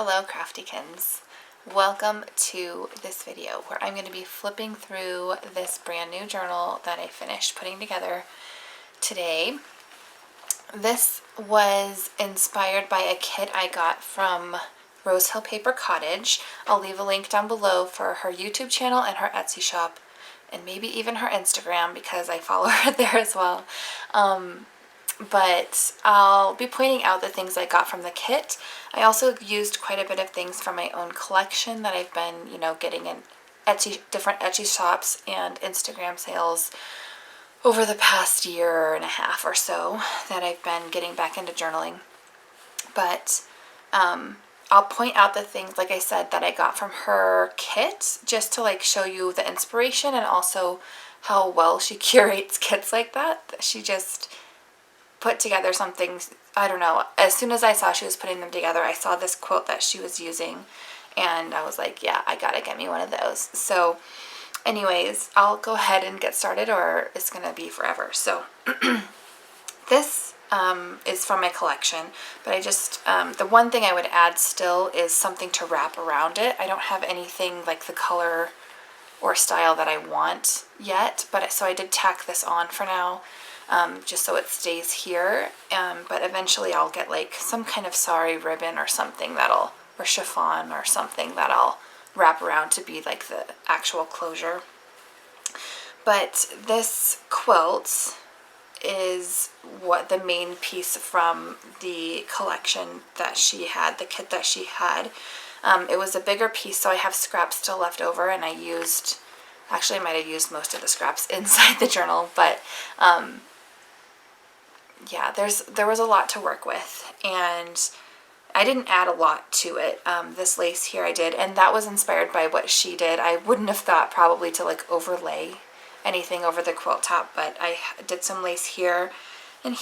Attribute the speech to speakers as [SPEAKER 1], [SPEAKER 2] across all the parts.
[SPEAKER 1] Hello Craftykins. Welcome to this video where I'm going to be flipping through this brand new journal that I finished putting together today. This was inspired by a kit I got from Rose Hill Paper Cottage. I'll leave a link down below for her YouTube channel and her Etsy shop and maybe even her Instagram because I follow her there as well. But I'll be pointing out the things I got from the kit. I also used quite a bit of things from my own collection that I've been, getting in different Etsy shops and Instagram sales over the past year and a half or so that I've been getting back into journaling. But I'll point out the things, like I said, that I got from her kit just to show you the inspiration and also how well she curates kits like that. She just put together something, I don't know, as soon as I saw she was putting them together, I saw this quilt that she was using and I was like, yeah, I gotta get me one of those. So anyways, I'll go ahead and get started or it's gonna be forever. So this is from my collection, but I just, the one thing I would add still is something to wrap around it. I don't have anything like the color or style that I want yet, but so I did tack this on for now. Just so it stays here, but eventually I'll get some kind of sari ribbon or something or chiffon or something that I'll wrap around to be the actual closure. But this quilt is what the main piece from the collection that she had, the kit that she had. It was a bigger piece, so I have scraps still left over, and I might have used most of the scraps inside the journal, but yeah, there was a lot to work with, and I didn't add a lot to it. This lace here I did, and that was inspired by what she did. I wouldn't have thought probably to overlay anything over the quilt top, but I did some lace here, and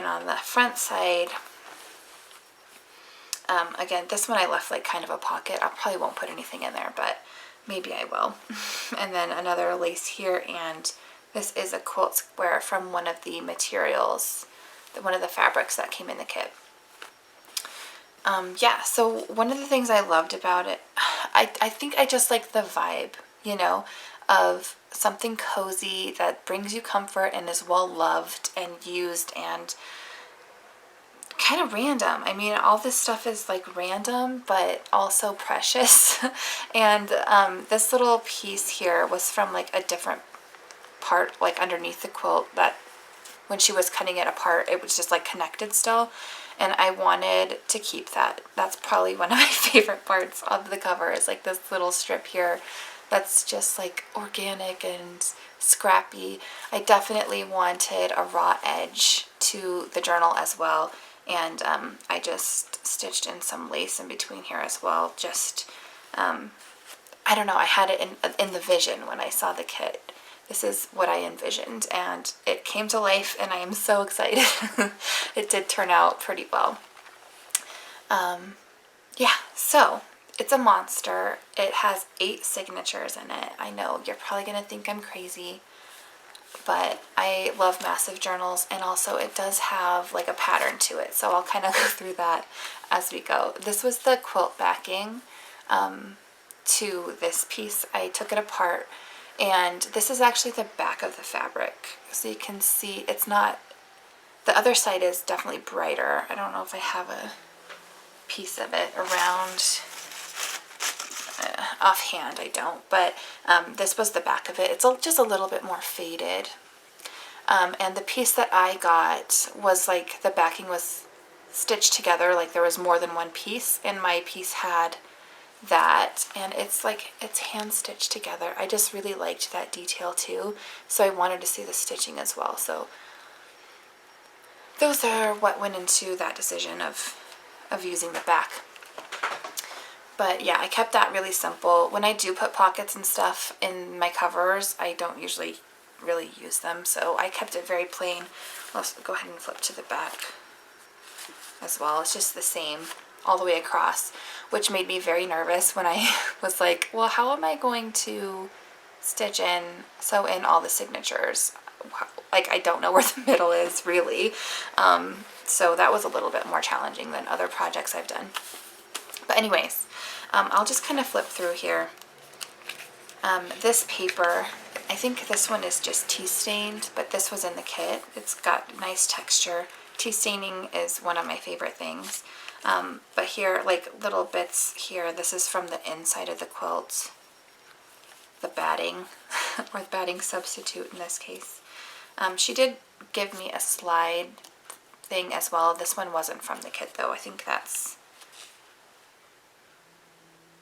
[SPEAKER 1] on the front side. Again, this one I left kind of a pocket. I probably won't put anything in there, but maybe I will. And then another lace here, and this is a quilt square from one of the materials, one of the fabrics that came in the kit. Yeah, so one of the things I loved about it, I think I just like the vibe, of something cozy that brings you comfort and is well loved and used and kind of random. I mean, all this stuff is random, but also precious. And this little piece here was from a different part, underneath the quilt, that when she was cutting it apart, it was just connected still. And I wanted to keep that. That's probably one of my favorite parts of the cover is this little strip here that's just organic and scrappy. I definitely wanted a raw edge to the journal as well. And I just stitched in some lace in between here as well. Just, I don't know, I had it in the vision when I saw the kit. This is what I envisioned, and it came to life, and I am so excited. It did turn out pretty well. Yeah, so it's a monster. It has 8 signatures in it. I know you're probably going to think I'm crazy, but I love massive journals, and also it does have a pattern to it, so I'll kind of go through that as we go. This was the quilt backing to this piece. I took it apart, and this is actually the back of the fabric, so you can see it's not, the other side is definitely brighter. I don't know if I have a piece of it around offhand, I don't, but this was the back of it. It's just a little bit more faded. And the piece that I got was the backing was stitched together, there was more than one piece, and my piece had that, and it's it's hand stitched together. I just really liked that detail too, so I wanted to see the stitching as well. So those are what went into that decision of using the back. But yeah, I kept that really simple. When I do put pockets and stuff in my covers, I don't usually really use them, so I kept it very plain. Let's go ahead and flip to the back as well. It's just the same all the way across, which made me very nervous when I was well, how am I going to sew in all the signatures? I don't know where the middle is really. So that was a little bit more challenging than other projects I've done. But anyways, I'll just kind of flip through here. This paper, I think this one is just tea stained, but this was in the kit. It's got nice texture. Tea staining is one of my favorite things. But here, like little bits here, this is from the inside of the quilt. The batting, or the batting substitute in this case. She did give me a slide thing as well. This one wasn't from the kit though.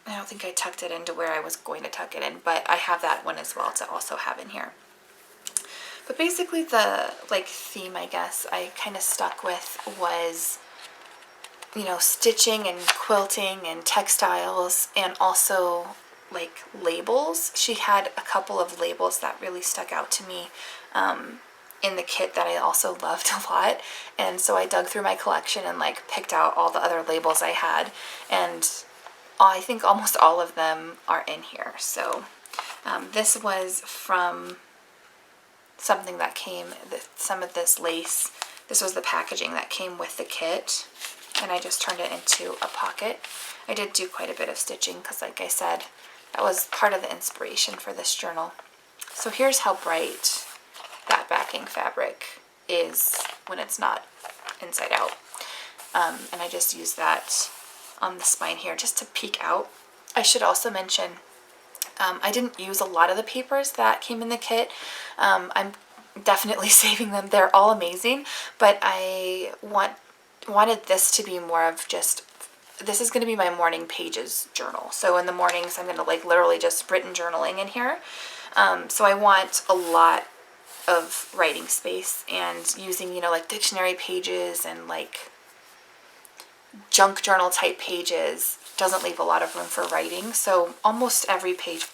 [SPEAKER 1] I don't think I tucked it into where I was going to tuck it in, but I have that one as well to also have in here. But basically the like theme, I guess, I kind of stuck with was, you know, stitching and quilting and textiles, and also like labels. She had a couple of labels that really stuck out to me in the kit that I also loved a lot, and so I dug through my collection and like picked out all the other labels I had, and I think almost all of them are in here. So this was from something that came, some of this lace, this was the packaging that came with the kit, and I just turned it into a pocket. I did do quite a bit of stitching because, like I said, that was part of the inspiration for this journal. So here's how bright that backing fabric is when it's not inside out. And I just used that on the spine here just to peek out. I should also mention, I didn't use a lot of the papers that came in the kit. I'm definitely saving them. They're all amazing, but I wanted this to be more of just, this is going to be my morning pages journal. So in the mornings, I'm going to like literally just written journaling in here. So I want a lot of writing space, and using, you know, like dictionary pages and like junk journal type pages doesn't leave a lot of room for writing. So almost every page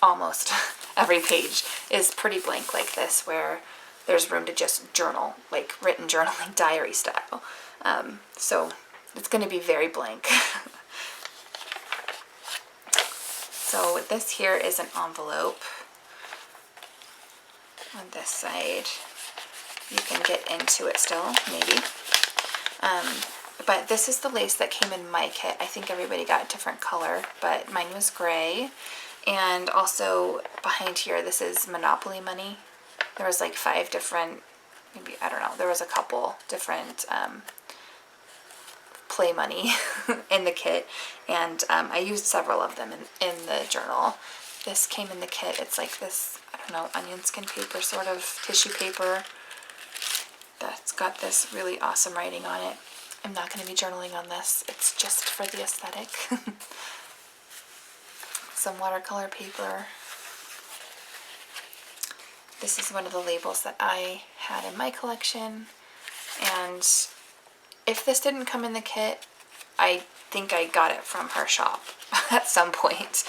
[SPEAKER 1] is pretty blank like this, where there's room to just journal, like written journaling, diary style. So it's going to be very blank. So this here is an envelope. On this side, you can get into it still, maybe. But this is the lace that came in my kit. I think everybody got a different color, but mine was gray. And also behind here, this is Monopoly money. There was like 5 different, maybe, I don't know, there was a couple different play money in the kit, and I used several of them in the journal. This came in the kit. It's like this, I don't know, onion skin paper, sort of tissue paper that's got this really awesome writing on it. I'm not going to be journaling on this. It's just for the aesthetic. Some watercolor paper. This is one of the labels that I had in my collection, and if this didn't come in the kit, I think I got it from her shop at some point.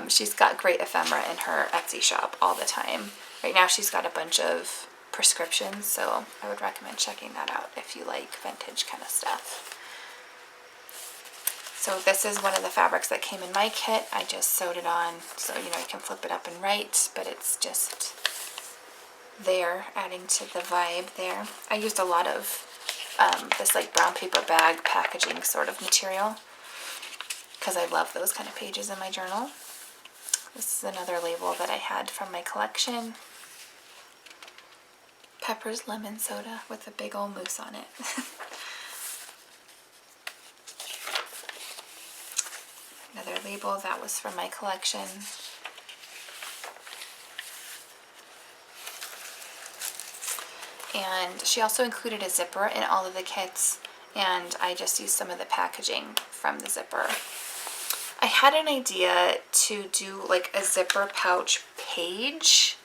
[SPEAKER 1] She's got great ephemera in her Etsy shop all the time. Right now she's got a bunch of prescriptions, so I would recommend checking that out if you like vintage kind of stuff. So this is one of the fabrics that came in my kit. I just sewed it on, so you know, you can flip it up and write, but it's just there, adding to the vibe there. I used a lot of this like brown paper bag packaging sort of material because I love those kind of pages in my journal. This is another label that I had from my collection. Pepper's lemon soda with a big old moose on it. Another label that was from my collection. And she also included a zipper in all of the kits, and I just used some of the packaging from the zipper. I had an idea to do like a zipper pouch page,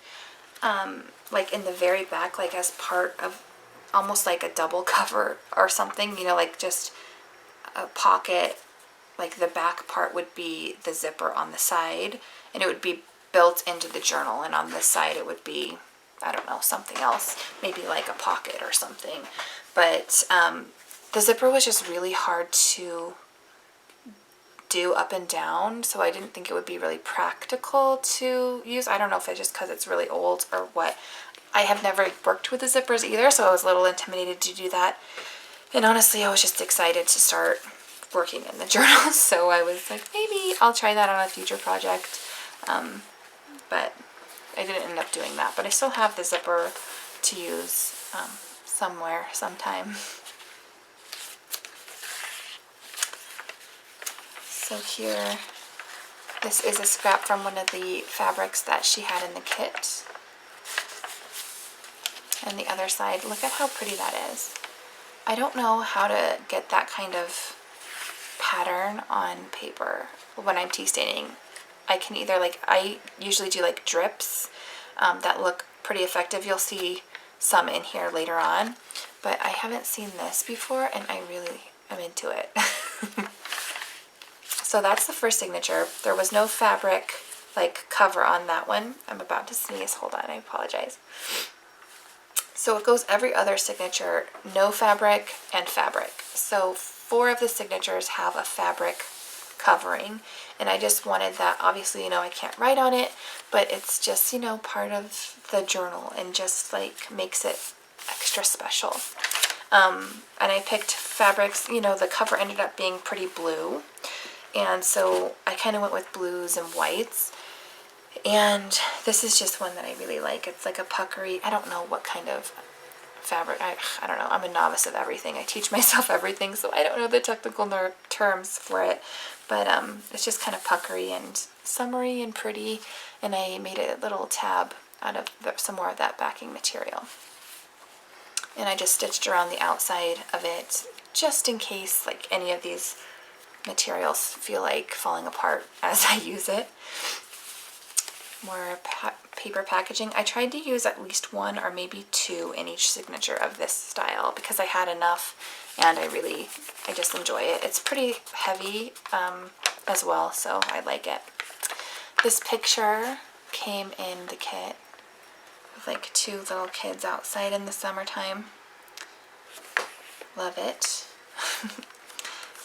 [SPEAKER 1] like in the very back, like as part of almost like a double cover or something, you know, like just a pocket, like the back part would be the zipper on the side, and it would be built into the journal, and on this side it would be, I don't know, something else, maybe like a pocket or something. But the zipper was just really hard to do up and down, so I didn't think it would be really practical to use. I don't know if it's just because it's really old or what. I have never worked with the zippers either, so I was a little intimidated to do that. And honestly, I was just excited to start working in the journal, so I was like, maybe I'll try that on a future project, but I didn't end up doing that. But I still have the zipper to use somewhere, sometime. So here, this is a scrap from one of the fabrics that she had in the kit. And the other side, look at how pretty that is. I don't know how to get that kind of pattern on paper when I'm tea staining. I can either I usually do like drips that look pretty effective. You'll see some in here later on, but I haven't seen this before and I really am into it. So that's the first signature. There was no fabric cover on that one. I'm about to sneeze, hold on, I apologize. So it goes every other signature, no fabric and fabric. So 4 of the signatures have a fabric covering, and I just wanted that. Obviously, I can't write on it, but it's just, part of the journal and just makes it extra special. And I picked fabrics, the cover ended up being pretty blue, and so I kind of went with blues and whites. And this is just one that I really like. It's like a puckery. I don't know what kind of fabric. I don't know. I'm a novice of everything. I teach myself everything, so I don't know the technical terms for it. But it's just kind of puckery and summery and pretty. And I made a little tab out of some more of that backing material. And I just stitched around the outside of it just in case any of these materials feel like falling apart as I use it. More paper packaging. I tried to use at least 1 or maybe 2 in each signature of this style because I had enough, and I just enjoy it. It's pretty heavy as well, so I like it. This picture came in the kit with 2 little kids outside in the summertime. Love it.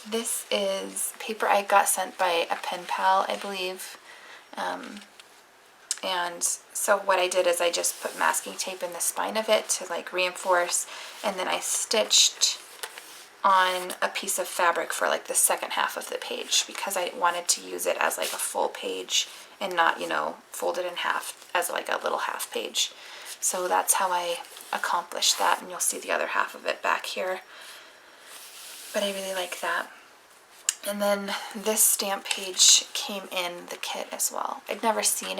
[SPEAKER 1] This is paper I got sent by a pen pal, I believe. And so what I did is I just put masking tape in the spine of it to reinforce, and then I stitched on a piece of fabric for the second half of the page because I wanted to use it as a full page and not, fold it in half as a little half page. So that's how I accomplished that, and you'll see the other half of it back here. But I really like that. And then this stamp page came in the kit as well. I'd never seen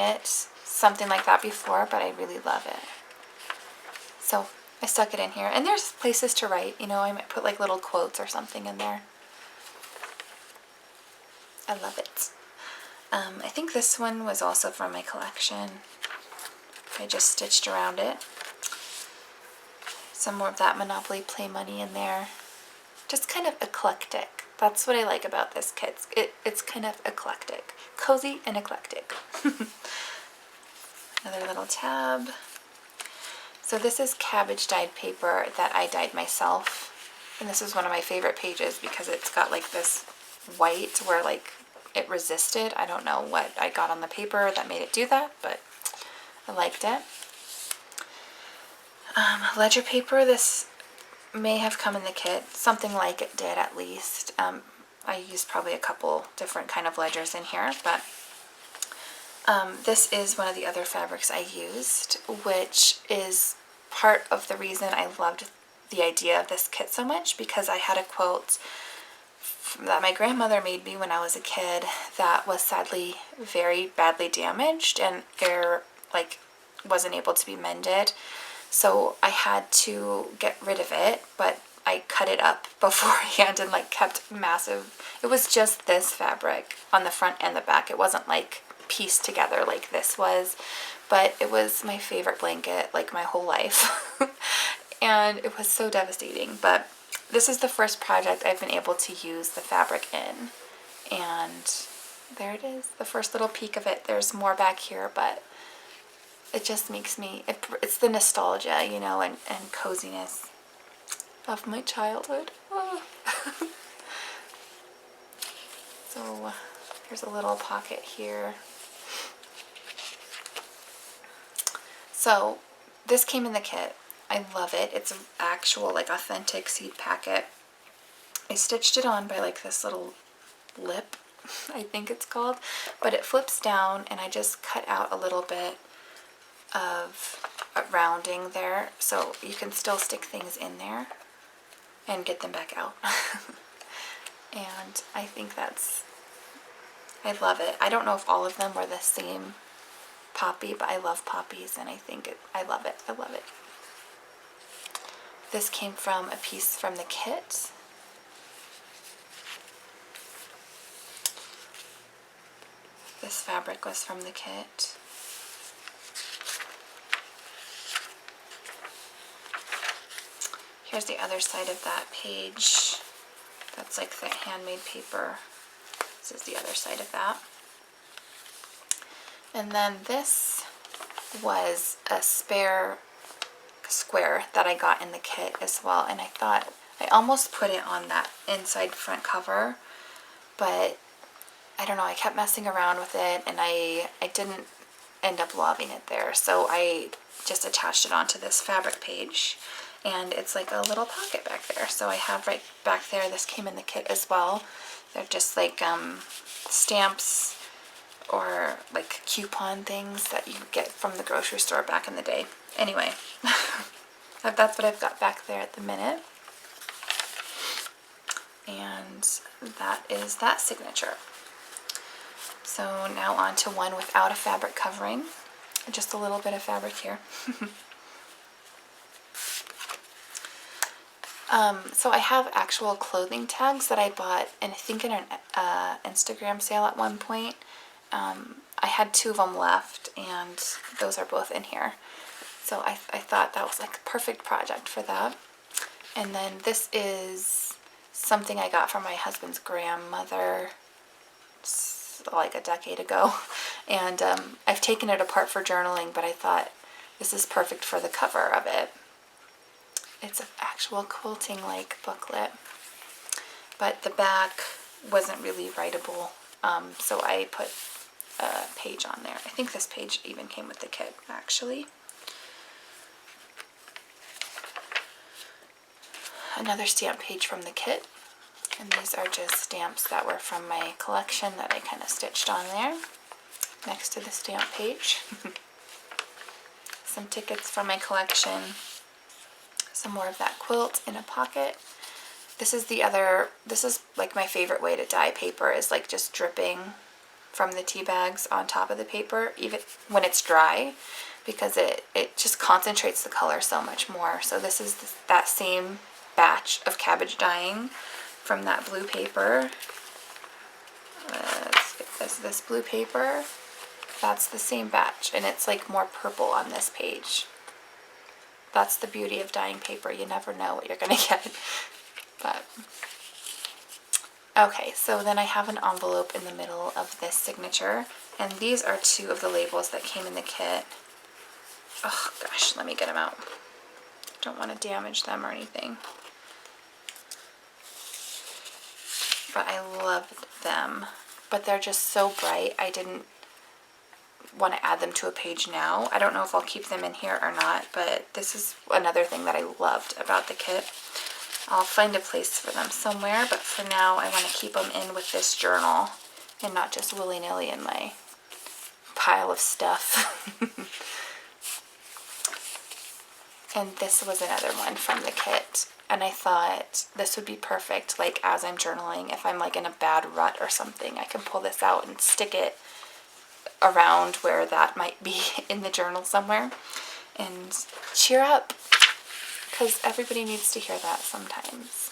[SPEAKER 1] something like that before, but I really love it. So I stuck it in here. And there's places to write, I might put little quotes or something in there. I love it. I think this one was also from my collection. I just stitched around it. Some more of that Monopoly Play Money in there. Just kind of eclectic. That's what I like about this kit. It's kind of eclectic. Cozy and eclectic. Another little tab. So this is cabbage dyed paper that I dyed myself. And this is one of my favorite pages because it's got this white where it resisted. I don't know what I got on the paper that made it do that, but I liked it. Ledger paper. This may have come in the kit. Something like it did, at least. I used probably a couple different kind of ledgers in here, but this is one of the other fabrics I used, which is part of the reason I loved the idea of this kit so much, because I had a quilt that my grandmother made me when I was a kid that was sadly very badly damaged, and it wasn't able to be mended. So I had to get rid of it, but I cut it up beforehand and kept massive. It was just this fabric on the front and the back. It wasn't pieced together like this was, but it was my favorite blanket my whole life. And it was so devastating, but this is the first project I've been able to use the fabric in, and there it is, the first little peek of it. There's more back here, but it just makes me, it's the nostalgia, and coziness of my childhood. Oh. So here's a little pocket here. So this came in the kit. I love it. It's an actual authentic seed packet. I stitched it on by like this little lip, I think it's called, but it flips down, and I just cut out a little bit of a rounding there so you can still stick things in there and get them back out. And I think I love it. I don't know if all of them were the same poppy, but I love poppies, and I love it. I love it. This came from a piece from the kit. This fabric was from the kit. Here's the other side of that page. That's like the handmade paper. This is the other side of that. And then this was a spare square that I got in the kit as well. And I thought, I almost put it on that inside front cover, but I don't know, I kept messing around with it, and I didn't end up loving it there. So I just attached it onto this fabric page, and it's like a little pocket back there. So I have right back there, this came in the kit as well. They're just like stamps or like coupon things that you get from the grocery store back in the day. Anyway, that's what I've got back there at the minute. And that is that signature. So now on to one without a fabric covering. Just a little bit of fabric here. So I have actual clothing tags that I bought, and I think in an Instagram sale at one point. I had 2 of them left, and those are both in here. So I thought that was like a perfect project for that. And then this is something I got from my husband's grandmother like a decade ago. And I've taken it apart for journaling, but I thought this is perfect for the cover of it. It's an actual quilting like booklet, but the back wasn't really writable, so I put a page on there. I think this page even came with the kit, actually. Another stamp page from the kit, and these are just stamps that were from my collection that I kind of stitched on there next to the stamp page. Some tickets from my collection, some more of that quilt in a pocket. This is like my favorite way to dye paper, is like just dripping from the tea bags on top of the paper, even when it's dry, because it just concentrates the color so much more. So this is that same batch of cabbage dyeing from that blue paper. Let's get this blue paper. That's the same batch, and it's like more purple on this page. That's the beauty of dyeing paper. You never know what you're going to get. But okay, so then I have an envelope in the middle of this signature, and these are 2 of the labels that came in the kit. Oh gosh, let me get them out. Don't want to damage them or anything. But I loved them. But they're just so bright, I didn't want to add them to a page now. I don't know if I'll keep them in here or not, but this is another thing that I loved about the kit. I'll find a place for them somewhere, but for now I want to keep them in with this journal and not just willy-nilly in my pile of stuff. And this was another one from the kit, and I thought this would be perfect, like as I'm journaling, if I'm like in a bad rut or something, I can pull this out and stick it around where that might be in the journal somewhere and cheer up, because everybody needs to hear that sometimes.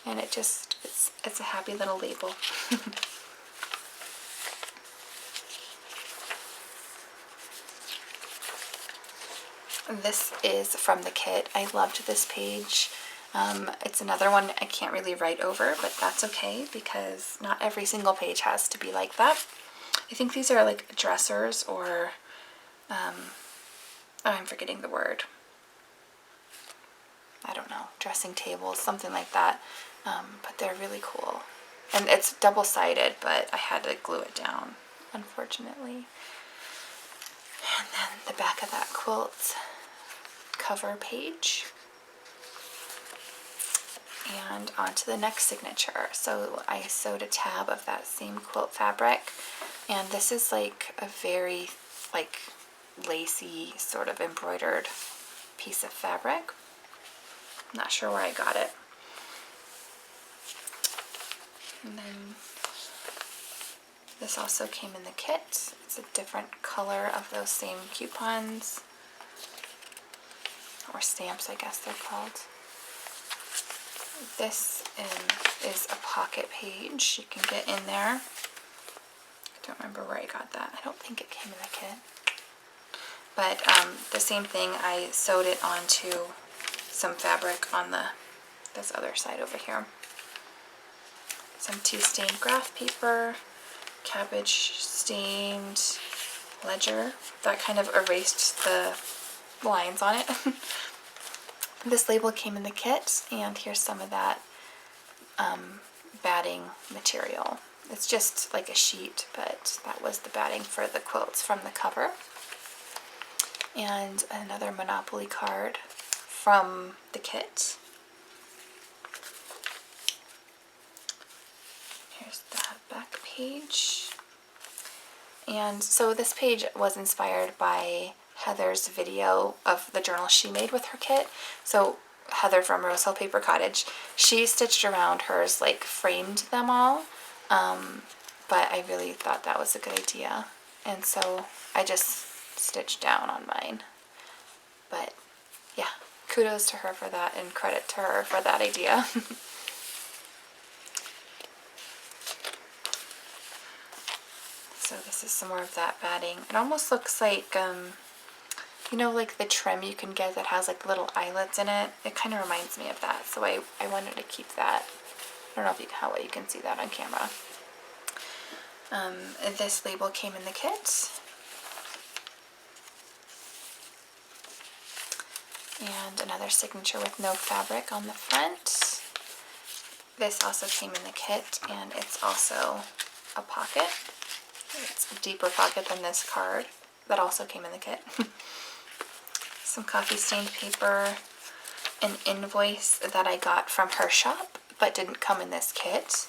[SPEAKER 1] And it's a happy little label. This is from the kit. I loved this page. It's another one I can't really write over, but that's okay, because not every single page has to be like that. I think these are like dressers, or I'm forgetting the word. I don't know, dressing tables, something like that. But they're really cool. And it's double-sided, but I had to glue it down, unfortunately. And then the back of that quilt cover page. And on to the next signature. So I sewed a tab of that same quilt fabric, and this is like a very like lacy sort of embroidered piece of fabric. I'm not sure where I got it. And then this also came in the kit. It's a different color of those same coupons, or stamps I guess they're called. This is a pocket page you can get in there. I don't remember where I got that. I don't think it came in the kit. But the same thing, I sewed it onto some fabric on this other side over here. Some tea stained graph paper, cabbage stained ledger that kind of erased the lines on it. This label came in the kit, and here's some of that batting material. It's just like a sheet, but that was the batting for the quilts from the cover. And another Monopoly card from the kit. Here's that back page. And so this page was inspired by Heather's video of the journal she made with her kit. So Heather from Rose Hill Paper Cottage, she stitched around hers, like framed them all, but I really thought that was a good idea, and so I just stitched down on mine. But yeah, kudos to her for that, and credit to her for that idea. So this is some more of that batting. It almost looks like you know, like the trim you can get that has like little eyelets in it. It kind of reminds me of that, so I wanted to keep that. I don't know if how well you can see that on camera. This label came in the kit. And another signature with no fabric on the front. This also came in the kit, and it's also a pocket. It's a deeper pocket than this card that also came in the kit. Some coffee stained paper, an invoice that I got from her shop but didn't come in this kit,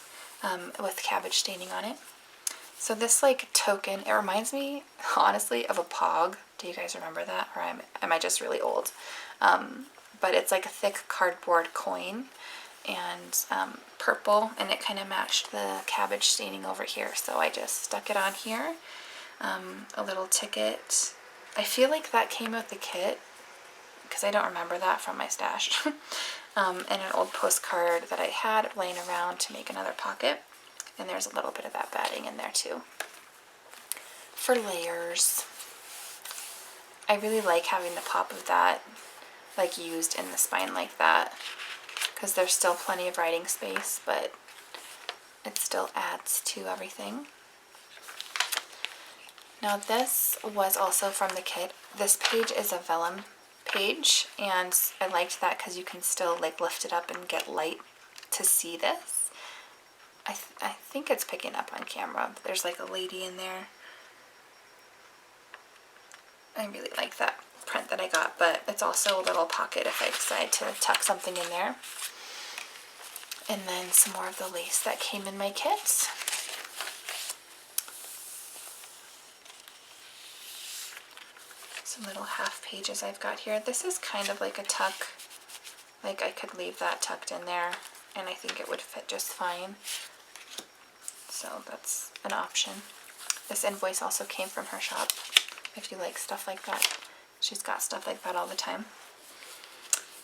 [SPEAKER 1] with cabbage staining on it. So this like token, it reminds me honestly of a pog. Do you guys remember that, or am I just really old? But it's like a thick cardboard coin, and purple, and it kind of matched the cabbage staining over here, so I just stuck it on here. A little ticket. I feel like that came with the kit, because I don't remember that from my stash. And an old postcard that I had laying around to make another pocket, and there's a little bit of that batting in there too. For layers, I really like having the pop of that like used in the spine like that, because there's still plenty of writing space, but it still adds to everything. Now this was also from the kit. This page is a vellum page, and I liked that because you can still like lift it up and get light to see this. I think it's picking up on camera, but there's like a lady in there. I really like that print that I got, but it's also a little pocket if I decide to tuck something in there. And then some more of the lace that came in my kit. Some little half pages I've got here. This is kind of like a tuck. Like I could leave that tucked in there, and I think it would fit just fine. So that's an option. This invoice also came from her shop, if you like stuff like that. She's got stuff like that all the time.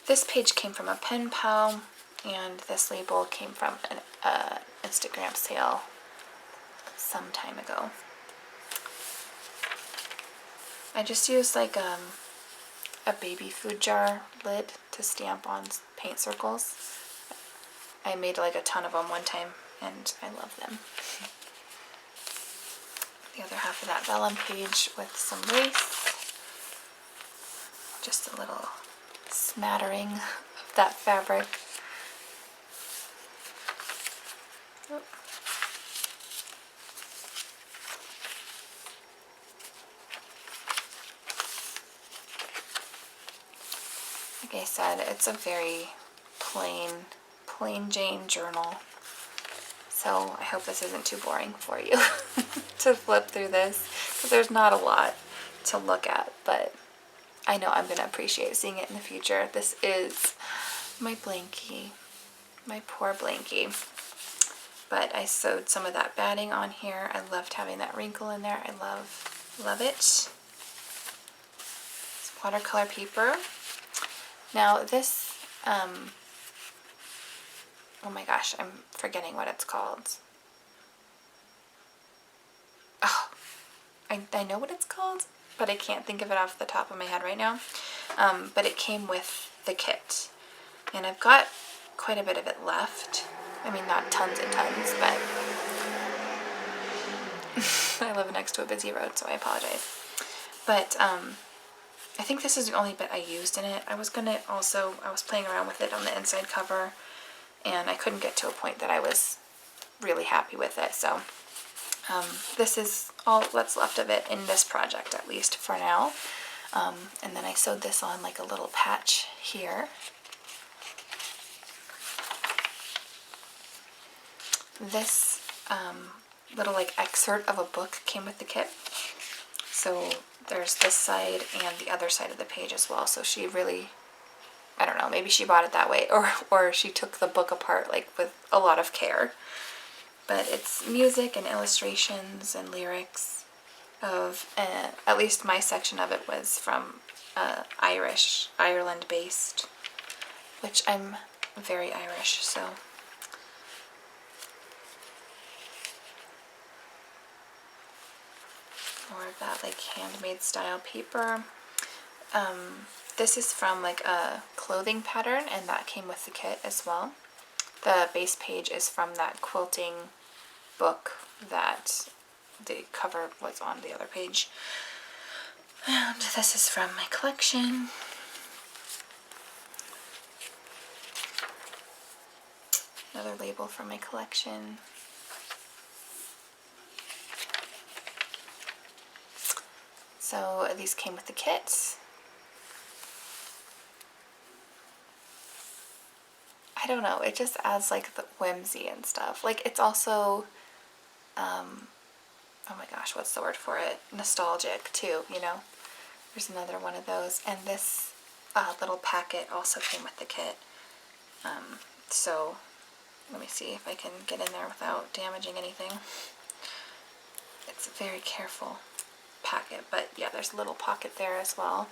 [SPEAKER 1] This page came from a pen pal, and this label came from an Instagram sale some time ago. I just used like a baby food jar lid to stamp on paint circles. I made like a ton of them one time, and I love them. The other half of that vellum page with some lace. Just a little smattering of that fabric. Oh. Like I said, it's a very plain plain Jane journal. So I hope this isn't too boring for you to flip through this, because there's not a lot to look at, but I know I'm going to appreciate seeing it in the future. This is my blankie, my poor blankie. But I sewed some of that batting on here. I loved having that wrinkle in there. I love it. It's watercolor paper. Now this, oh my gosh, I'm forgetting what it's called. Oh, I know what it's called, but I can't think of it off the top of my head right now. But it came with the kit, and I've got quite a bit of it left. I mean, not tons and tons, but I live next to a busy road, so I apologize. But I think this is the only bit I used in it. I was playing around with it on the inside cover, and I couldn't get to a point that I was really happy with it. So this is all that's left of it in this project, at least for now. And then I sewed this on like a little patch here. This little like excerpt of a book came with the kit. So there's this side and the other side of the page as well. So she really, I don't know, maybe she bought it that way, or she took the book apart like with a lot of care. But it's music and illustrations and lyrics of, at least my section of it was from Ireland based, which I'm very Irish, so. More of that like handmade style paper. This is from like a clothing pattern, and that came with the kit as well. The base page is from that quilting book that the cover was on the other page. And this is from my collection. Another label from my collection. So these came with the kits. I don't know, it just adds like the whimsy and stuff. Like it's also, oh my gosh, what's the word for it? Nostalgic too, you know? There's another one of those. And this little packet also came with the kit. So let me see if I can get in there without damaging anything. It's a very careful packet, but yeah, there's a little pocket there as well.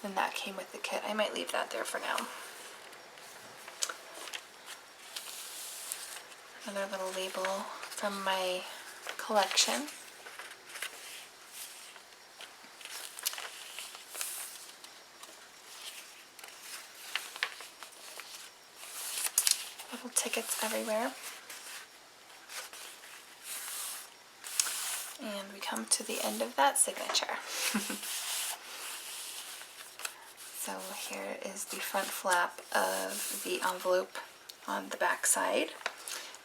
[SPEAKER 1] And that came with the kit. I might leave that there for now. Another little label from my collection. Little tickets everywhere. And we come to the end of that signature. So here is the front flap of the envelope on the back side.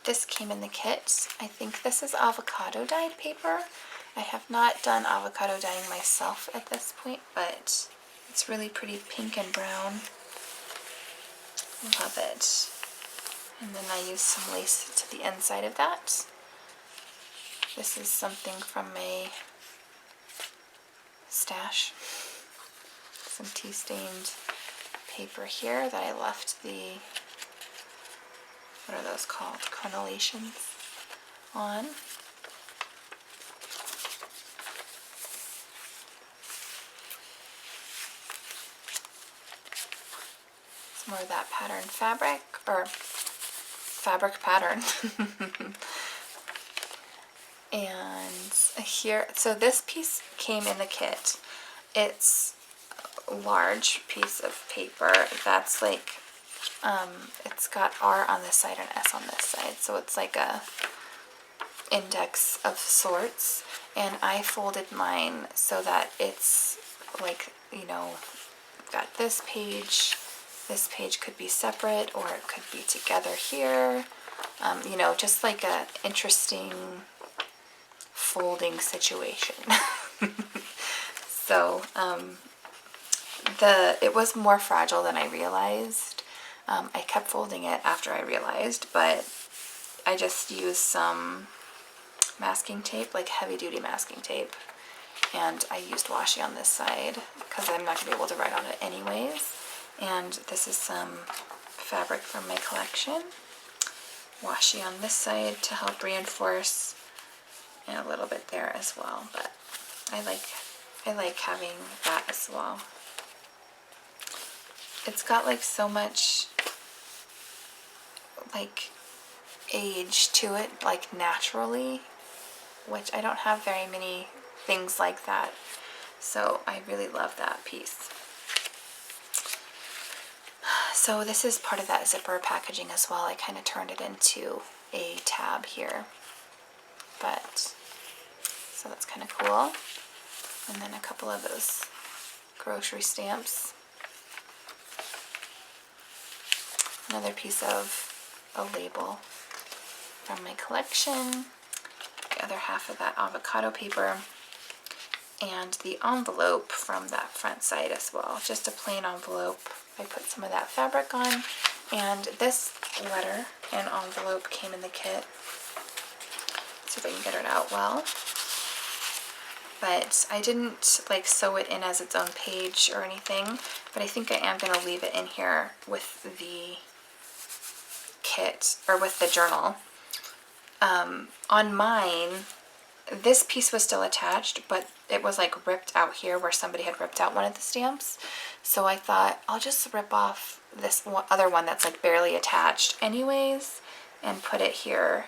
[SPEAKER 1] This came in the kit. I think this is avocado dyed paper. I have not done avocado dyeing myself at this point, but it's really pretty pink and brown. Love it. And then I used some lace to the inside of that. This is something from my stash. Some tea-stained paper here that I left the, what are those called? Crenellations on. Some more of that pattern fabric, or fabric pattern. And here, so this piece came in the kit. It's a large piece of paper that's like, it's got R on this side and S on this side, so it's like a index of sorts, and I folded mine so that it's like, you know, got this page could be separate, or it could be together here, you know, just like a interesting folding situation. So it was more fragile than I realized. I kept folding it after I realized, but I just used some masking tape, like heavy duty masking tape, and I used washi on this side because I'm not going to be able to write on it anyways. And this is some fabric from my collection. Washi on this side to help reinforce, and a little bit there as well, but I like having that as well. It's got like so much like age to it, like naturally, which I don't have very many things like that, so I really love that piece. So this is part of that zipper packaging as well. I kind of turned it into a tab here, but so that's kind of cool. And then a couple of those grocery stamps. Another piece of a label from my collection. The other half of that avocado paper. And the envelope from that front side as well. Just a plain envelope. I put some of that fabric on. And this letter and envelope came in the kit. Let's see if I can get it out well. But I didn't like sew it in as its own page or anything, but I think I am going to leave it in here with the kit, or with the journal. On mine, this piece was still attached, but it was like ripped out here where somebody had ripped out one of the stamps. So I thought I'll just rip off this other one that's like barely attached anyways and put it here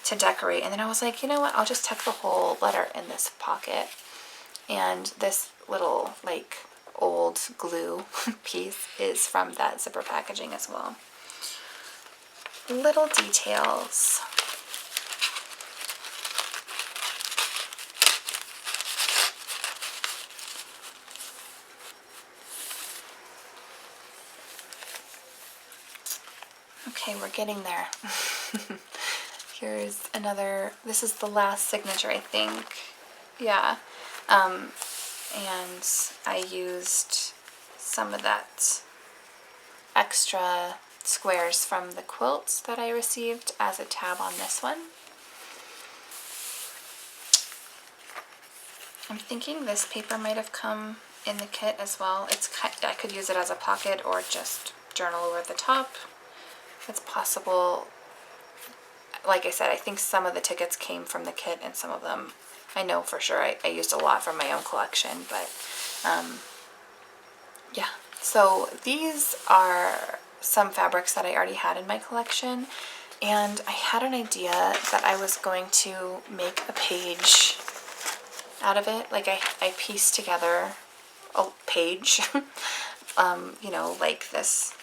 [SPEAKER 1] to decorate. And then I was like, you know what, I'll just tuck the whole letter in this pocket. And this little like old glue piece is from that zipper packaging as well. Little details. Okay, we're getting there. Here's another, this is the last signature, I think. Yeah. And I used some of that extra squares from the quilts that I received as a tab on this one. I'm thinking this paper might have come in the kit as well. I could use it as a pocket or just journal over the top. It's possible. Like I said, I think some of the tickets came from the kit and some of them I know for sure I used a lot from my own collection, but yeah. So these are some fabrics that I already had in my collection, and I had an idea that I was going to make a page out of it. Like I pieced together a page, you know, like this,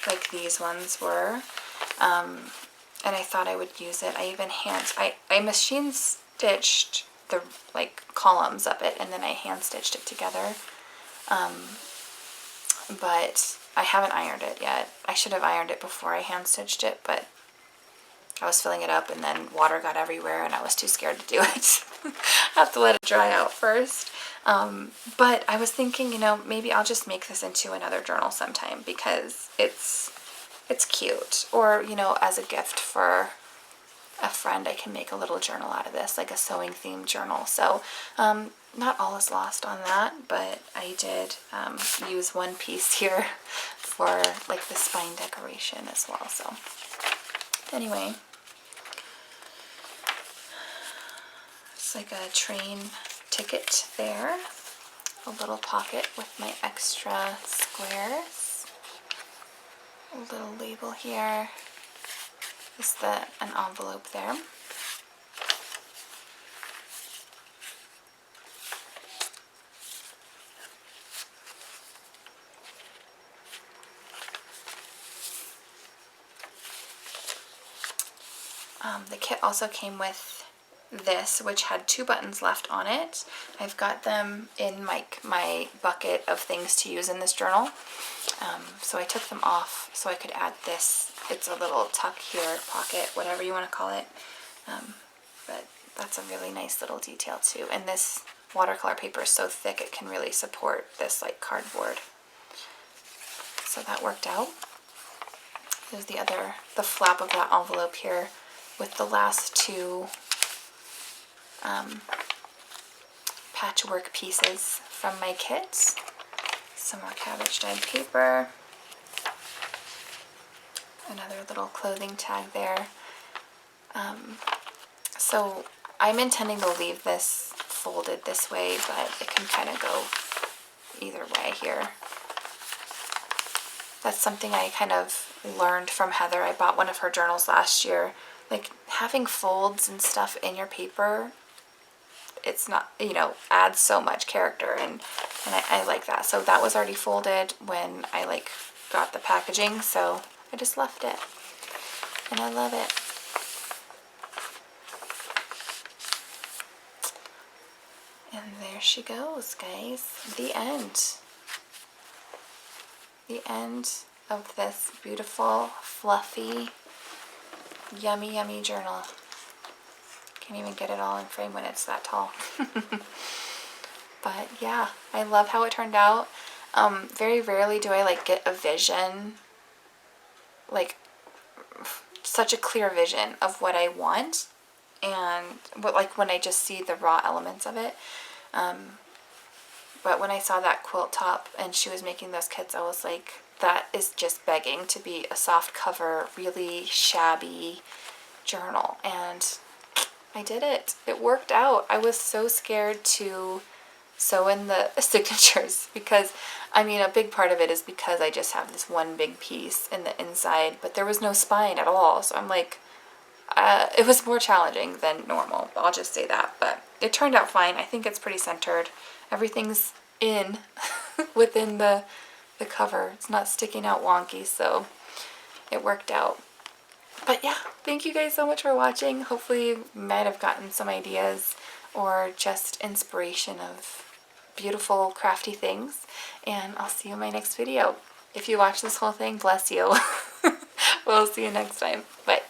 [SPEAKER 1] like these ones were, and I thought I would use it. I even I machine stitched the like columns of it, and then I hand stitched it together, but I haven't ironed it yet. I should have ironed it before I hand stitched it, but I was filling it up and then water got everywhere and I was too scared to do it. I have to let it dry out first. But I was thinking, you know, maybe I'll just make this into another journal sometime because it's cute. Or, you know, as a gift for a friend, I can make a little journal out of this, like a sewing themed journal. So not all is lost on that, but I did use one piece here for like the spine decoration as well. So anyway, it's like a train ticket there, a little pocket with my extra squares, a little label here. Is an envelope there. The kit also came with this, which had 2 buttons left on it. I've got them in my bucket of things to use in this journal. So I took them off so I could add this. It's a little tuck here, pocket, whatever you want to call it. But that's a really nice little detail too. And this watercolor paper is so thick it can really support this like cardboard. So that worked out. There's the flap of that envelope here with the last two patchwork pieces from my kit. Some more cabbage dyed paper. Another little clothing tag there. So I'm intending to leave this folded this way, but it can kind of go either way here. That's something I kind of learned from Heather. I bought one of her journals last year. Like, having folds and stuff in your paper, it's not, you know, adds so much character, and I like that. So that was already folded when I like got the packaging, so I just left it, and I love it. And there she goes, guys. The end. The end of this beautiful, fluffy, yummy, yummy journal. Can't even get it all in frame when it's that tall. But yeah, I love how it turned out. Very rarely do I like get a vision, like such a clear vision of what I want, and like when I just see the raw elements of it. But when I saw that quilt top and she was making those kits, I was like, that is just begging to be a soft cover, really shabby journal. And I did it. It worked out. I was so scared to sew in the signatures because, I mean, a big part of it is because I just have this one big piece in the inside, but there was no spine at all. So I'm like, it was more challenging than normal. I'll just say that. But it turned out fine. I think it's pretty centered. Everything's in within the cover. It's not sticking out wonky, so it worked out. But yeah, thank you guys so much for watching. Hopefully you might have gotten some ideas or just inspiration of beautiful crafty things, and I'll see you in my next video. If you watch this whole thing, bless you. We'll see you next time. Bye.